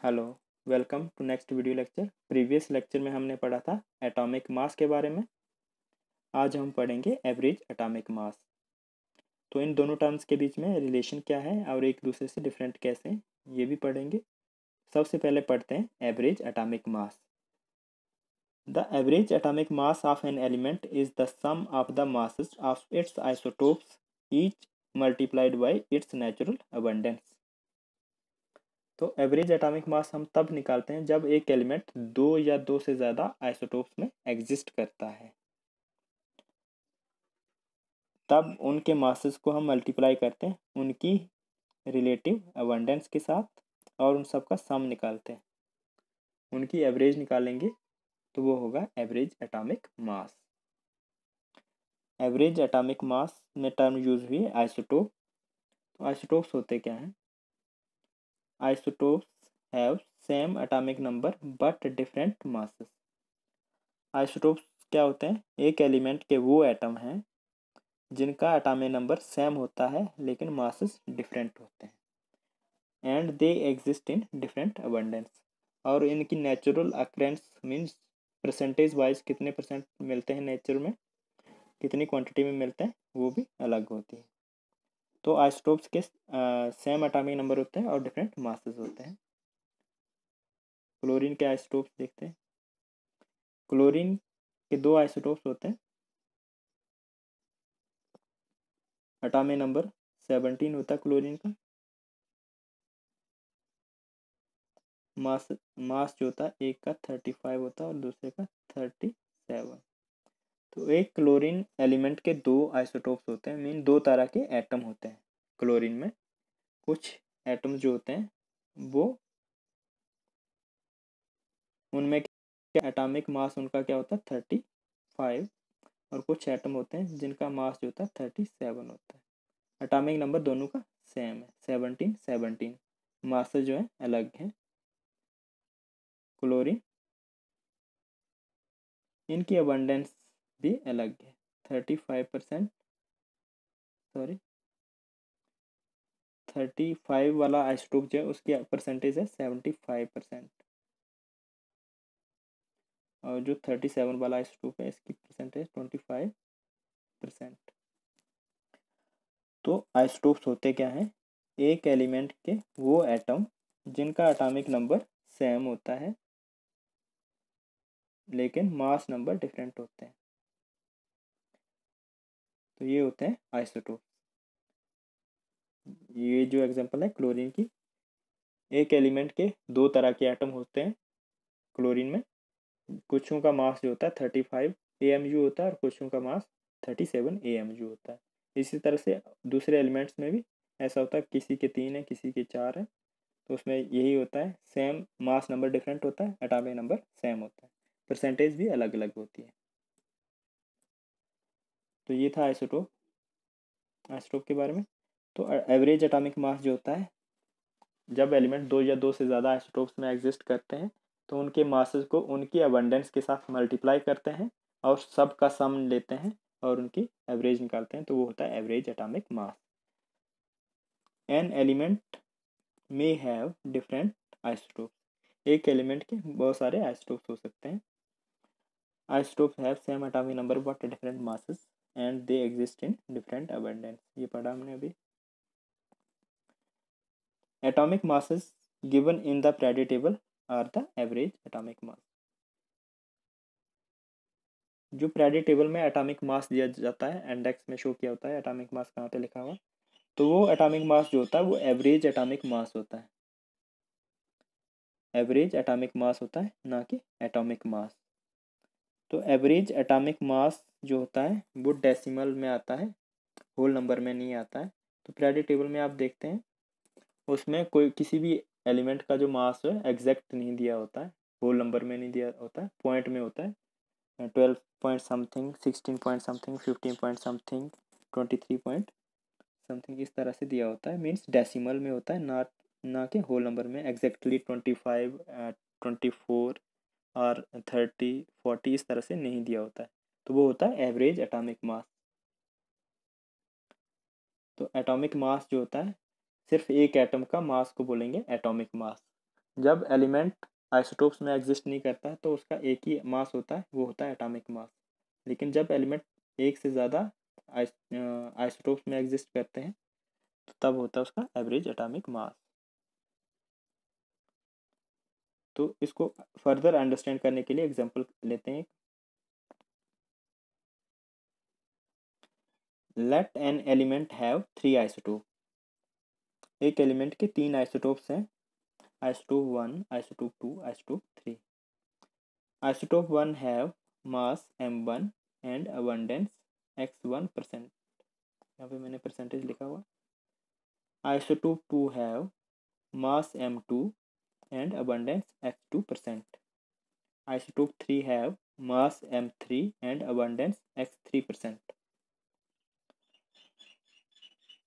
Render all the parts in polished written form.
Hello, welcome to next video lecture. Previous lecture में हमने पढ़ा था एटॉमिक मास के बारे में। आज हम पढ़ेंगे एवरेज एटॉमिक मास। तो इन दोनों टर्म्स के बीच में रिलेशन क्या है और एक दूसरे से डिफरेंट कैसे हैं, ये भी पढ़ेंगे। सबसे पहले पढ़ते हैं average atomic mass. The average atomic mass of an element is the sum of the masses of its isotopes each multiplied by its natural abundance. तो एवरेज एटॉमिक मास हम तब निकालते हैं जब एक एलिमेंट दो या दो से ज़्यादा आइसोटोप्स में एग्जिस्ट करता है, तब उनके मासेस को हम मल्टीप्लाई करते हैं उनकी रिलेटिव अबंडेंस के साथ और उन सब का सम निकालते हैं, उनकी एवरेज निकालेंगे तो वो होगा एवरेज एटॉमिक मास। एवरेज एटॉमिक मास में टर्म यूज हुई है आइसोटोप। तो आइसोटोप्स होते क्या हैं? Isotopes have same atomic number but different masses. Isotopes क्या होते हैं? एक एलिमेंट के वो एटम हैं जिनका एटॉमिक नंबर सेम होता है लेकिन मासेस डिफरेंट होते हैं and they exist in different abundance. और इनकी natural occurrence means percentage wise कितने परसेंट मिलते हैं नेचर में, कितनी क्वांटिटी में मिलते हैं, वो भी अलग होती है। तो आइसोटोप्स के सेम एटॉमिक नंबर होते हैं और डिफरेंट मासेस होते हैं। क्लोरीन के आइसोटोप्स देखते हैं। क्लोरीन के दो आइसोटोप्स होते हैं। एटॉमिक नंबर 17 होता है क्लोरीन का। मास मास जो होता है एक का 35 होता है और दूसरे का 37। तो एक क्लोरीन एलिमेंट के दो आइसोटोप्स होते हैं, मीन दो तरह के एटम होते हैं क्लोरीन में। कुछ एटम जो होते हैं वो उनमें क्या एटॉमिक मास उनका क्या होता है 35, और कुछ एटम होते हैं जिनका मास जो होता है 37 होता है। एटॉमिक नंबर दोनों का सेम है 17 मास जो है अलग है। क्लोरीन इनकी अबंडेंस भी अलग है 35%, सॉरी 35 वाला आइसोटोप जो है उसकी परसेंटेज है 75%, और जो 37 वाला आइसोटोप है इसकी परसेंटेज 25%। तो आइसोटोप्स होते क्या हैं? एक एलिमेंट के वो एटम जिनका एटॉमिक नंबर सेम होता है लेकिन मास नंबर डिफरेंट होते हैं, तो ये होते हैं आइसोटोप। ये जो एग्जांपल है क्लोरीन की, एक एलिमेंट के दो तरह के एटम होते हैं क्लोरीन में। कुछों का मास जो होता है 35 AMU होता है और कुछों का मास 37 AMU होता है। इसी तरह से दूसरे एलिमेंट्स में भी ऐसा होता है, किसी के 3 है किसी के 4 है, तो उसमें यही होता है, सेम मास नंबर डिफरेंट होता है, एटॉमिक नंबर सेम होता है, परसेंटेज भी अलग अलग होती है। तो ये था आइसोटोप, आइसोटोप के बारे में। तो एवरेज एटॉमिक मास जो होता है, जब एलिमेंट दो या दो से ज़्यादा आइसोटोप्स में एग्जिस्ट करते हैं तो उनके मासेस को उनकी अबंडेंस के साथ मल्टीप्लाई करते हैं और सब का सम लेते हैं और उनकी एवरेज निकालते हैं, तो वो होता है average atomic mass. An element may have different isotopes. एक एलिमेंट के बहुत सारे आइसोटोप्स हो सकते हैं। Isotopes have same atomic number but different masses and they exist in different abundance. ये पढ़ा हमने अभी। Atomic masses given in the periodic table are the average atomic mass। जो periodic टेबल में एटॉमिक मास दिया जाता है, इंडेक्स में शो किया होता है एटॉमिक मास कहाँ पे लिखा हुआ, तो वो एटॉमिक मास जो होता है वो एवरेज एटॉमिक मास होता है। एवरेज एटॉमिक मास होता है, ना कि एटॉमिक मास। तो एवरेज एटॉमिक मास जो होता है वो डेसिमल में आता है, होल नंबर में नहीं आता है। तो periodic टेबल में आप देखते हैं उसमें कोई किसी भी एलिमेंट का जो मास है एग्जैक्ट नहीं दिया होता है, होल नंबर में नहीं दिया होता है, पॉइंट में होता है। 12 point something, 16 point something, 15 point something, 23 point something, इस तरह से दिया होता है। मीन्स डेसिमल में होता है, ना कि होल नंबर में एग्जैक्टली 25 24 और 30 40 इस तरह से नहीं दिया होता है। तो वो होता है एवरेज एटॉमिक मास। तो एटॉमिक मास जो होता है, सिर्फ एक एटम का मास को बोलेंगे एटॉमिक मास, जब एलिमेंट आइसोटोप्स में एग्जिस्ट नहीं करता है तो उसका एक ही मास होता है, वो होता है एटॉमिक मास। लेकिन जब एलिमेंट एक से ज़्यादा आइसोटोप्स में एग्जिस्ट करते हैं तो तब होता है उसका एवरेज एटॉमिक मास। तो इसको फर्दर अंडरस्टैंड करने के लिए एग्जांपल लेते हैं। Let an element have 3 isotope. एक एलिमेंट के 3 आइसोटोप्स हैं, isotope 1, isotope 2, isotope 3। Isotope 1 have mass m1 and abundance x1%। यहाँ पे मैंने परसेंटेज लिखा हुआ। Isotope 2 have mass m2 and abundance x2%। Isotope 3 have mass m3 and abundance x3%।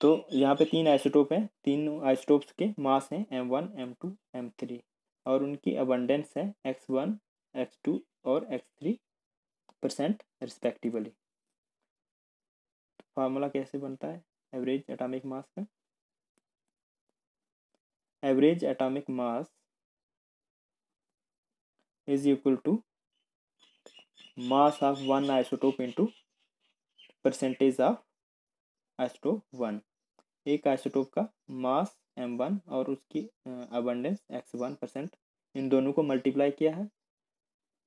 तो यहाँ पे 3 आइसोटोप हैं, तीनों आइसोटोप्स के मास हैं m1, m2, m3 और उनकी अबंडेंस है x1, x2 और x3% रिस्पेक्टिवली। फार्मूला कैसे बनता है एवरेज एटॉमिक मास का? Average atomic mass is equal to mass of one isotope into percentage of isotope 1। एक आइसोटोप का मास m1 और उसकी अबंडेंस x1%, इन दोनों को मल्टीप्लाई किया है।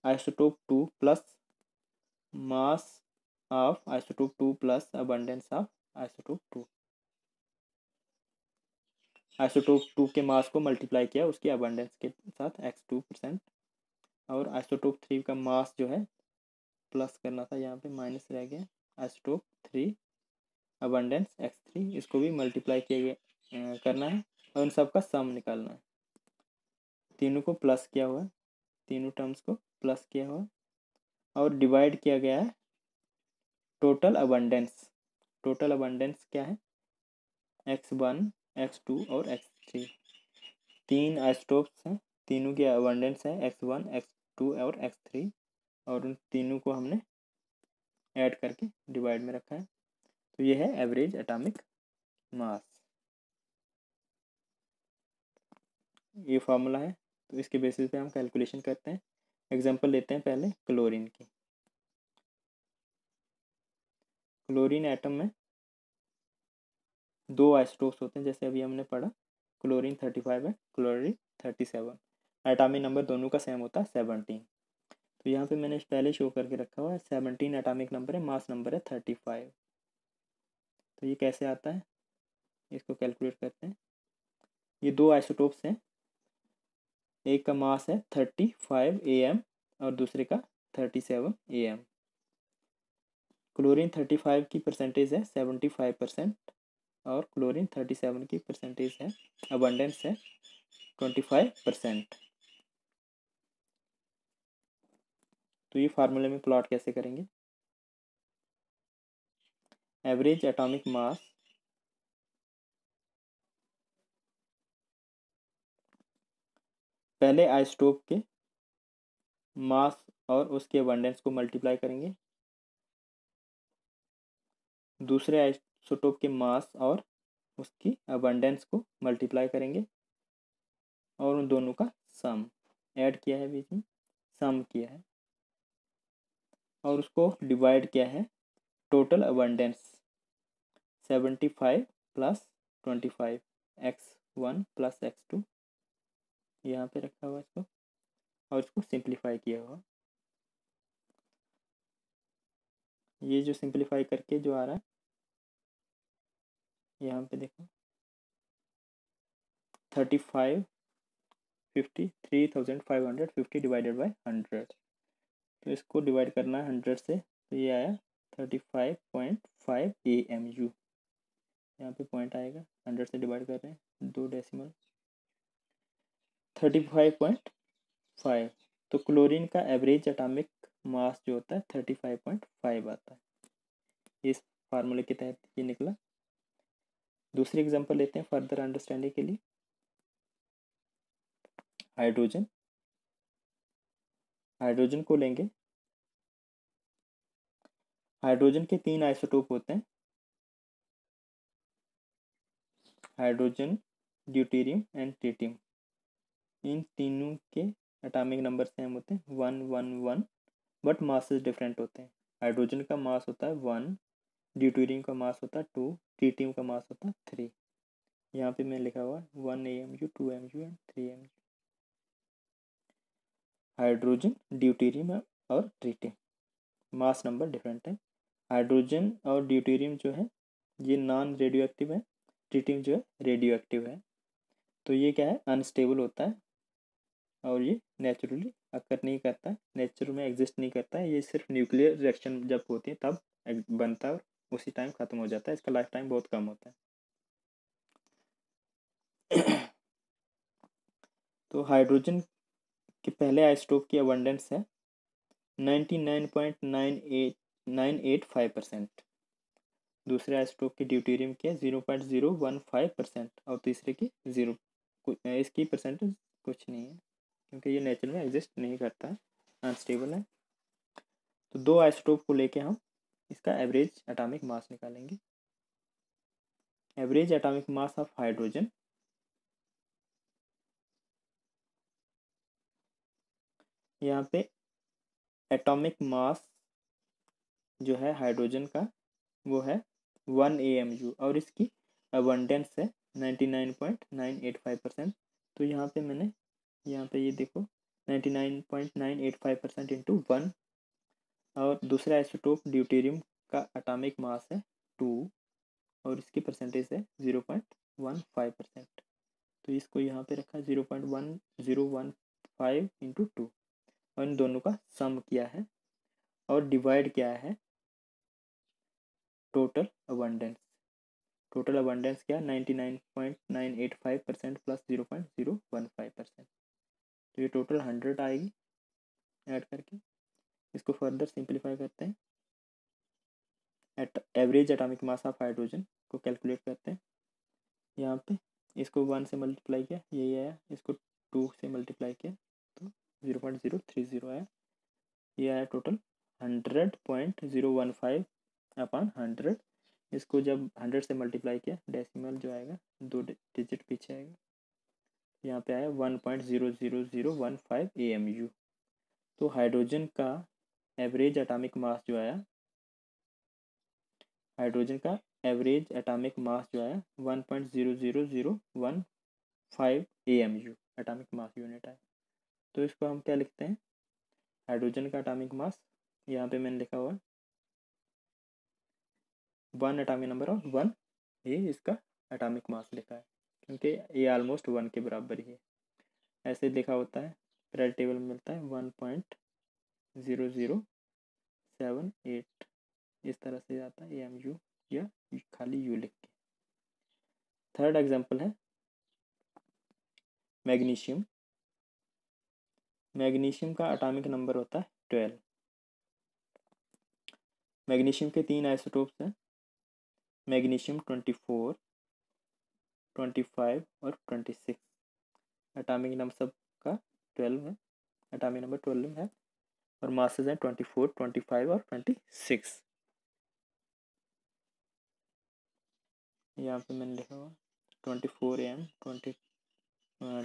Isotope 2 plus mass of isotope 2 plus abundance of isotope 2। Isotope 2 के मास को मल्टीप्लाई किया उसकी अबंडेंस के साथ x2%, और आइसोटोप 3 का मास जो है प्लस करना था, यहाँ पे माइनस रह गया। आइसोटोप 3 अबंडेंस x3, इसको भी मल्टीप्लाई किया गया करना है और इन सब का सम निकालना है। तीनों को प्लस किया हुआ है, तीनों टर्म्स को प्लस किया हुआ है और डिवाइड किया गया है टोटल अबंडेंस। टोटल अबंडेंस क्या है? x1, x2 और x3। 3 आइसोटोप्स हैं, तीनों की अबंडेंस है x1, x2 और x3 और उन तीनों को हमने ऐड करके डिवाइड में रखा है। तो ये है एवरेज एटॉमिक मास। ये फार्मूला है, तो इसके बेसिस पे हम कैलकुलेशन करते हैं। एग्जांपल लेते हैं पहले क्लोरीन की। क्लोरीन एटम में 2 आइसोटोप्स होते हैं, जैसे अभी हमने पढ़ा। क्लोरीन 35 है, क्लोरीन 37। एटॉमिक नंबर दोनों का सेम होता है 17। तो यहाँ पे मैंने पहले शो करके रखा हुआ है 17 एटॉमिक नंबर है, मास नंबर है 35। तो ये कैसे आता है, इसको कैलकुलेट करते हैं। ये 2 आइसोटोप्स हैं, एक का मास है 35 am और दूसरे का 37 am। क्लोरीन 35 की परसेंटेज है 75% और क्लोरीन 37 की परसेंटेज है, अबंडेंस है 25%। तो ये फार्मूले में प्लॉट कैसे करेंगे? एवरेज एटॉमिक मास पहले आइसोटोप के मास और उसके अबंडेंस को मल्टीप्लाई करेंगे, दूसरे आइसोटोप के मास और उसकी अबंडेंस को मल्टीप्लाई करेंगे और उन दोनों का सम ऐड किया है, बीच में सम किया है और उसको डिवाइड किया है total abundance 75 plus 25 x1 plus x2 यहाँ पे रखा हुआ इसको और इसको सिंप्लीफाई किया हुआ। ये जो सिंप्लीफाई करके जो आ रहा है यहाँ पे देखो 3550 डिवाइडेड बाई 100। तो इसको डिवाइड करना है 100 से, तो ये आया 35.5 AMU। यहाँ पे पॉइंट आएगा, 100 से डिवाइड कर रहे हैं, 2 डेसिमल 35.5। तो क्लोरीन का एवरेज एटॉमिक मास जो होता है 35.5 आता है। इस फार्मूले के तहत ये निकला। दूसरी एग्जांपल लेते हैं फर्दर अंडरस्टैंडिंग के लिए। हाइड्रोजन, हाइड्रोजन को लेंगे। हाइड्रोजन के 3 आइसोटोप होते हैं, हाइड्रोजन, ड्यूटेरियम एंड ट्रिटियम। इन तीनों के एटॉमिक नंबर सेम होते हैं 1 1 1, बट मासेस डिफरेंट होते हैं। हाइड्रोजन का मास होता है 1, ड्यूटेरियम का मास होता है 2, ट्रिटियम का मास होता है 3। यहाँ पे मैं लिखा हुआ 1 AMU 2 MU and 3 MU। Hydrogen, deuterium और ट्रिटियम मास नंबर डिफरेंट है। हाइड्रोजन और ड्यूटेरियम जो है ये नॉन रेडियो एक्टिव है, ट्रिटियम जो है रेडियो एक्टिव है। तो ये क्या है, अनस्टेबल होता है और ये नेचुरली अकर नहीं करता है, नेचर में एग्जिस्ट नहीं करता है। ये सिर्फ न्यूक्लियर रिएक्शन जब होती है तब बनता है और उसी टाइम खत्म हो जाता है। इसका लाइफ टाइम बहुत कम होता है। तो हाइड्रोजन के पहले आइसोटोप की अबंडेंस है 99.985%, दूसरे आइसोटोप की ड्यूटेरियम की 0.015% और तीसरे की 0। इसकी परसेंटेज कुछ नहीं है क्योंकि ये नेचर में एग्जिस्ट नहीं करता है, अनस्टेबल है। तो दो आइसोटोप को लेके हम इसका एवरेज एटॉमिक मास निकालेंगे। Average atomic mass of hydrogen यहाँ पे एटॉमिक मास जो है हाइड्रोजन का वो है 1 AMU और इसकी अबंडेंस है 99.985%। तो यहाँ पे मैंने यहाँ पे ये देखो 99.985% इंटू 1, और दूसरा आइसोटोप ड्यूटेरियम का एटॉमिक मास है 2 और इसकी परसेंटेज है 0.15%। तो इसको यहाँ पे रखा 0.1015 इंटू 2 और इन दोनों का सम किया है और डिवाइड किया है टोटल अबंडेंस। टोटल अबंडेंस क्या 99.985% प्लस 0.015%। तो ये टोटल 100 आएगी ऐड करके। इसको फर्दर सिंप्लीफाई करते हैं, average atomic mass of hydrogen को कैलकुलेट करते हैं। यहाँ पे इसको 1 से मल्टीप्लाई किया यही आया, इसको 2 से मल्टीप्लाई किया तो 0.030 आया। ये आया टोटल 100.015 अपॉन 100। इसको जब 100 से मल्टीप्लाई किया डेसिमल जो आएगा 2 डिजिट पीछे आएगा, यहाँ पे आया 1.00015 AMU। तो हाइड्रोजन का एवरेज एटॉमिक मास जो आया, हाइड्रोजन का एवरेज एटॉमिक मास जो आया 1.00015 AMU एटॉमिक मास यूनिट है। तो इसको हम क्या लिखते हैं, हाइड्रोजन का एटॉमिक मास यहाँ पे मैंने लिखा हुआ 1 एटॉमिक नंबर और 1 ये इसका एटॉमिक मास लिखा है क्योंकि ये ऑलमोस्ट 1 के बराबर ही है। ऐसे लिखा होता है, पीरियोडिक टेबल में मिलता है 1.0078, इस तरह से आता है AMU या खाली U लिख के। थर्ड एग्जांपल है मैग्नीशियम। मैग्नीशियम का एटॉमिक नंबर होता है 12। मैग्नीशियम के 3 आइसोटोप्स हैं, मैग्नीशियम 24, 25 और 26। एटॉमिक नंबर सबका 12 है, एटॉमिक नंबर 12 है और मासेस हैं 24, 25 और 26। यहाँ पे मैंने लिखा हुआ 24 AM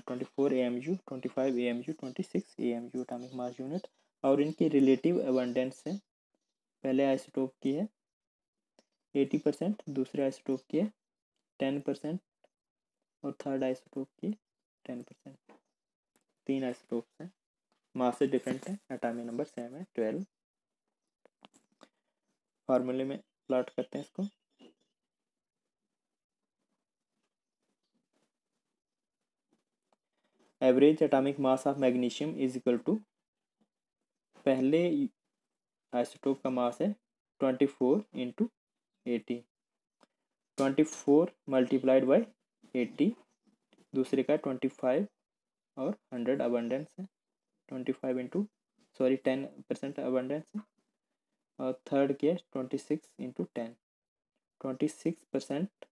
24 AMU, 25 AMU, 26 AMU atomic mass unit. और इनकी रिलेटिव अबंडेंस है, पहले आइसोटोप की है 80%, दूसरे आइसोटोप की है 10% और थर्ड आइसोटोप की 10%। 3 आइसोटोप्स हैं, मासेस डिफरेंट है, एटॉमिक नंबर सेम है 12। फार्मूले में प्लॉट करते हैं इसको। Average atomic mass of magnesium is equal to, पहले आइसोटोप का मास है 24 इंटू 80, 24 मल्टीप्लाइड बाई 80, दूसरे का 25 और 100 अबंडेंस है, 25 इंटू 10% अबंडेंस है और थर्ड की है 26 इंटू 10, 26%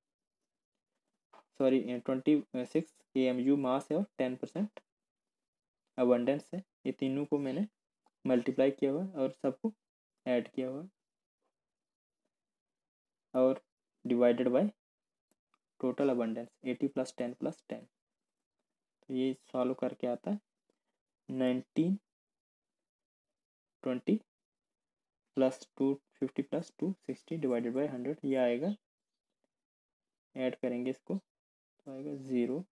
26 AMU मास है और 10% अबंडेंस है। ये तीनों को मैंने मल्टीप्लाई किया हुआ और सबको ऐड किया हुआ और divided by total abundance 80 plus 10 plus 10। तो तो ये सॉल्व करके आता है 1920 प्लस 250 प्लस 260 डिवाइडेड बाई 100, ये आएगा। ऐड करेंगे इसको तो आएगा 0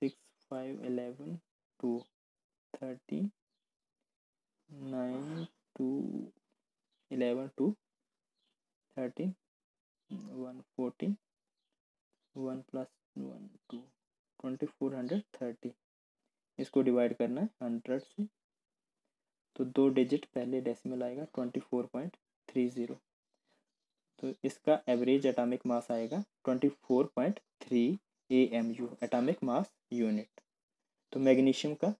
6 5 11 2 13 9 2 11 2 13 1 14 1 प्लस 1 2 2430। इसको डिवाइड करना है 100 से, तो 2 डिजिट पहले डेसिमल आएगा 24.30। तो इसका एवरेज एटॉमिक मास आएगा 24.3 AMU, एटॉमिक मास यूनिट। तो मैग्नीशियम का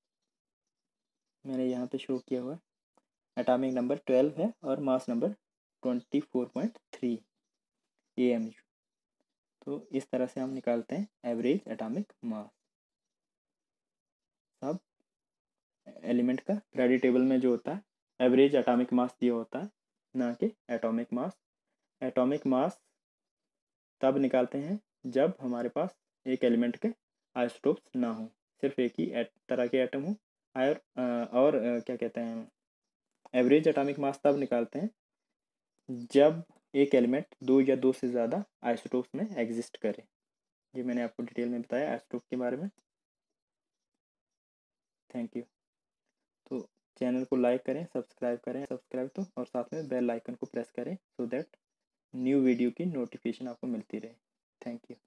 मैंने यहाँ पे शो किया हुआ है, एटॉमिक नंबर 12 है और मास नंबर 24.3 AMU। तो इस तरह से हम निकालते हैं एवरेज एटॉमिक मास सब एलिमेंट का। पीरियोडिक टेबल में जो होता है एवरेज एटॉमिक मास दिया होता है, ना कि एटॉमिक मास। एटॉमिक मास तब निकालते हैं जब हमारे पास एक एलिमेंट के आइसोटोप्स ना हो, सिर्फ एक ही तरह के एटम हो। और क्या कहते हैं, एवरेज एटॉमिक मास तब निकालते हैं जब एक एलिमेंट 2 या 2 से ज़्यादा आइसोटोप्स में एग्जिस्ट करे। ये मैंने आपको डिटेल में बताया आइसोटोप के बारे में। Thank you. तो चैनल को लाइक करें, सब्सक्राइब तो, और साथ में बेल आइकन को प्रेस करें सो दैट न्यू वीडियो की नोटिफिकेशन आपको मिलती रहे। Thank you.